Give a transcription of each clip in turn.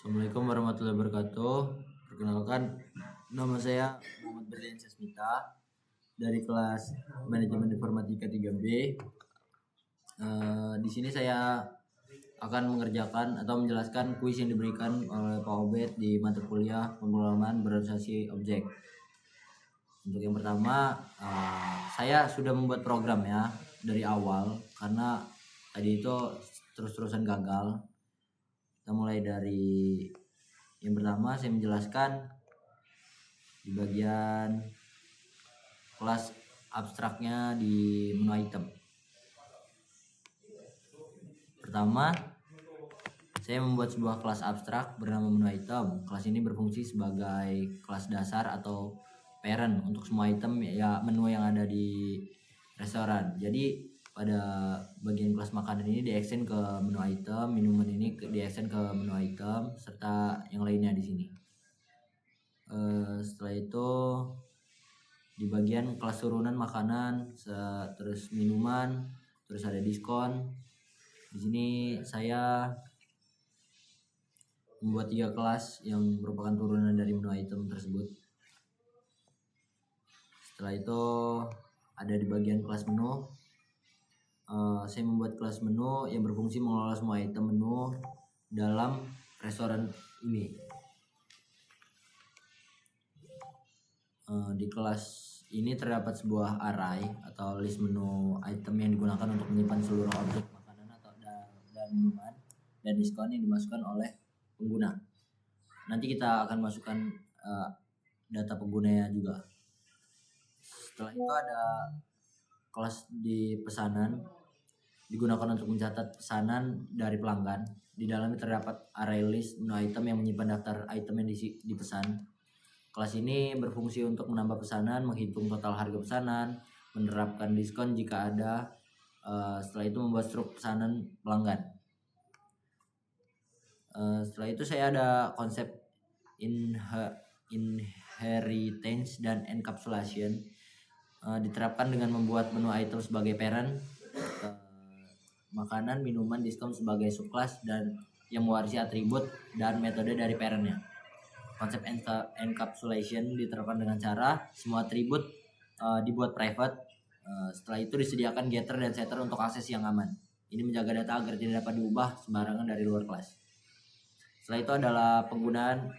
Assalamualaikum warahmatullahi wabarakatuh. Perkenalkan, nama saya Muhammad Berlian Sasmita dari kelas Manajemen Informatika 3B. Di sini saya akan mengerjakan atau menjelaskan kuis yang diberikan oleh Pak Obed di mata kuliah pemrograman berorientasi objek. Untuk yang pertama, saya sudah membuat program ya dari awal karena tadi itu terus-terusan gagal. Kita mulai dari yang pertama, saya menjelaskan di bagian kelas abstraknya di menu item. Pertama, saya membuat sebuah kelas abstrak bernama menu item. Kelas ini berfungsi sebagai kelas dasar atau parent untuk semua item ya menu yang ada di restoran. Jadi pada bagian kelas makanan ini di-extend ke menu item, minuman ini di-extend ke menu item serta yang lainnya di sini. Setelah itu di bagian kelas turunan makanan, terus minuman, terus ada diskon. Di sini saya membuat 3 kelas yang merupakan turunan dari menu item tersebut. Setelah itu ada di bagian kelas menu. Saya membuat kelas menu yang berfungsi mengelola semua item menu dalam restoran ini. Di kelas ini terdapat sebuah array atau list menu item yang digunakan untuk menyimpan seluruh objek makanan atau dan minuman dan diskon yang dimasukkan oleh pengguna. Nanti kita akan masukkan data penggunanya juga. Setelah itu ada kelas di pesanan, digunakan untuk mencatat pesanan dari pelanggan. Di dalamnya terdapat array list menu item yang menyimpan daftar item yang dipesan. Kelas ini berfungsi untuk menambah pesanan, menghitung total harga pesanan, menerapkan diskon jika ada. Setelah itu membuat struk pesanan pelanggan. Setelah itu saya ada konsep inheritance dan encapsulation. Diterapkan dengan membuat menu item sebagai parent, makanan, minuman, diskon sebagai subclass dan yang mewarisi atribut dan metode dari parentnya. Konsep encapsulation diterapkan dengan cara semua atribut dibuat private. Setelah itu disediakan getter dan setter untuk akses yang aman. Ini menjaga data agar tidak dapat diubah sembarangan dari luar kelas. Setelah itu adalah penggunaan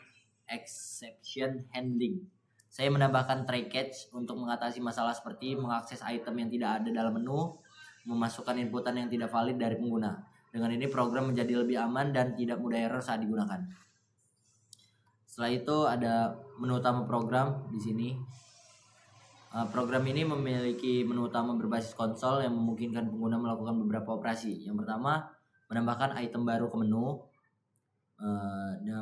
exception handling. Saya menambahkan try catch untuk mengatasi masalah seperti mengakses item yang tidak ada dalam menu, memasukkan inputan yang tidak valid dari pengguna. Dengan ini program menjadi lebih aman dan tidak mudah error saat digunakan. Setelah itu ada menu utama program di sini. Program ini memiliki menu utama berbasis konsol yang memungkinkan pengguna melakukan beberapa operasi. Yang pertama, menambahkan item baru ke menu.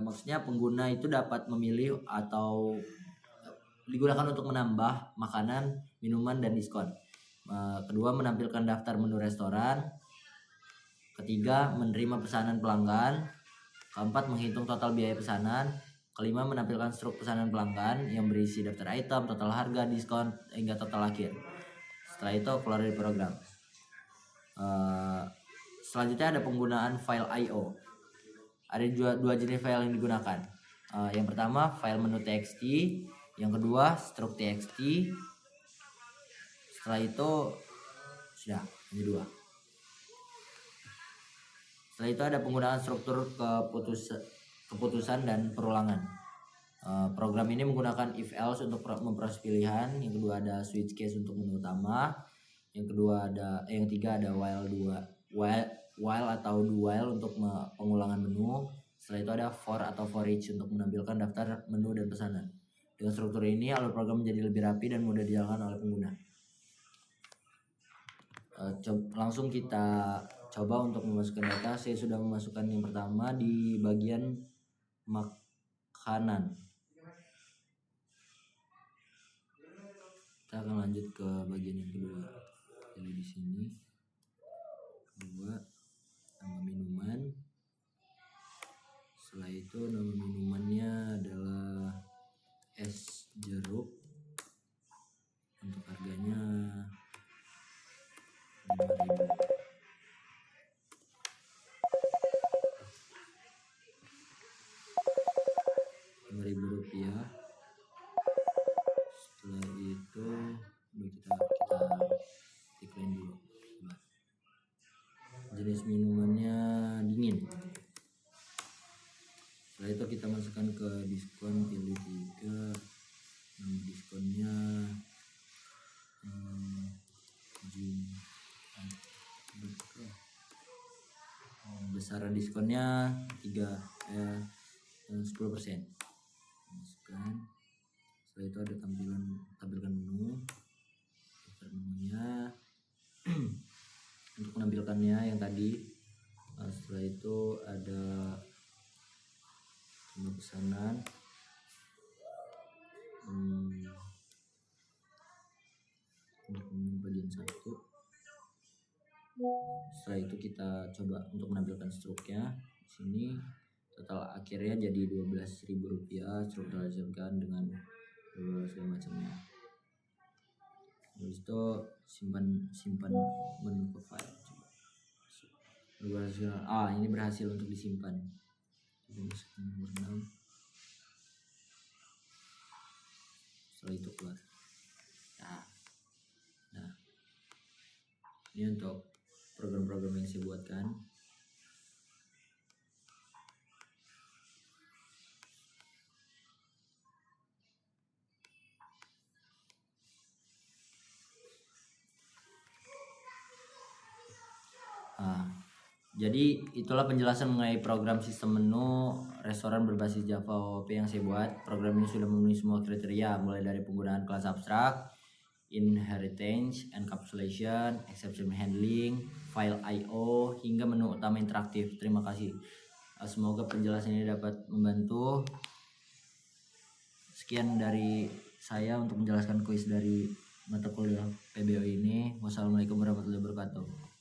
Maksudnya pengguna itu dapat memilih atau digunakan untuk menambah makanan, minuman, dan diskon. Kedua, menampilkan daftar menu restoran. Ketiga, menerima pesanan pelanggan. Keempat, menghitung total biaya pesanan. Kelima, menampilkan struk pesanan pelanggan yang berisi daftar item, total harga, diskon, hingga total akhir. Setelah itu keluar dari program. Selanjutnya ada penggunaan file I/O. Ada dua jenis file yang digunakan. Yang pertama file menu txt, yang kedua struk txt. Setelah itu sudah hanya dua. Setelah itu ada penggunaan struktur keputusan dan perulangan. Program ini menggunakan if else untuk memproses pilihan. Yang kedua ada switch case untuk menu utama. Yang ketiga ada while atau do while untuk pengulangan menu. Setelah itu ada for atau for each untuk menampilkan daftar menu dan pesanan. Dengan struktur ini alur program menjadi lebih rapi dan mudah dijalankan oleh pengguna. Langsung kita coba untuk memasukkan data. Saya sudah memasukkan yang pertama di bagian makanan. Kita akan lanjut ke bagian yang kedua. Jadi di sini kedua nama minuman. Setelah itu nama minumannya adalah es jeruk. Untuk harganya 5.000. jenis minumannya dingin. Setelah itu kita masukkan ke diskon, pilih 3. Nama diskonnya besaran diskonnya 10%. Masukkan. Setelah itu ada tampilkan menu. Menunya untuk menampilkannya yang tadi. Setelah itu ada pesanan. Untuk bagian 1. Setelah itu kita coba untuk menampilkan struknya. Di sini total akhirnya jadi Rp12.000, struk dilanjutkan dengan segala macamnya. Habis itu simpan menu ke file. Coba. Ini berhasil untuk disimpan. Coba masukkan nomor 6. Setelah itu keluar. Nah, ini untuk program-program yang saya buatkan. Jadi itulah penjelasan mengenai program sistem menu restoran berbasis Java OOP yang saya buat. Program ini sudah memenuhi semua kriteria, mulai dari penggunaan kelas abstrak, inheritance, encapsulation, exception handling, file I/O, hingga menu utama interaktif. Terima kasih. Semoga penjelasan ini dapat membantu. Sekian dari saya untuk menjelaskan kuis dari mata kuliah PBO ini. Wassalamualaikum warahmatullahi wabarakatuh.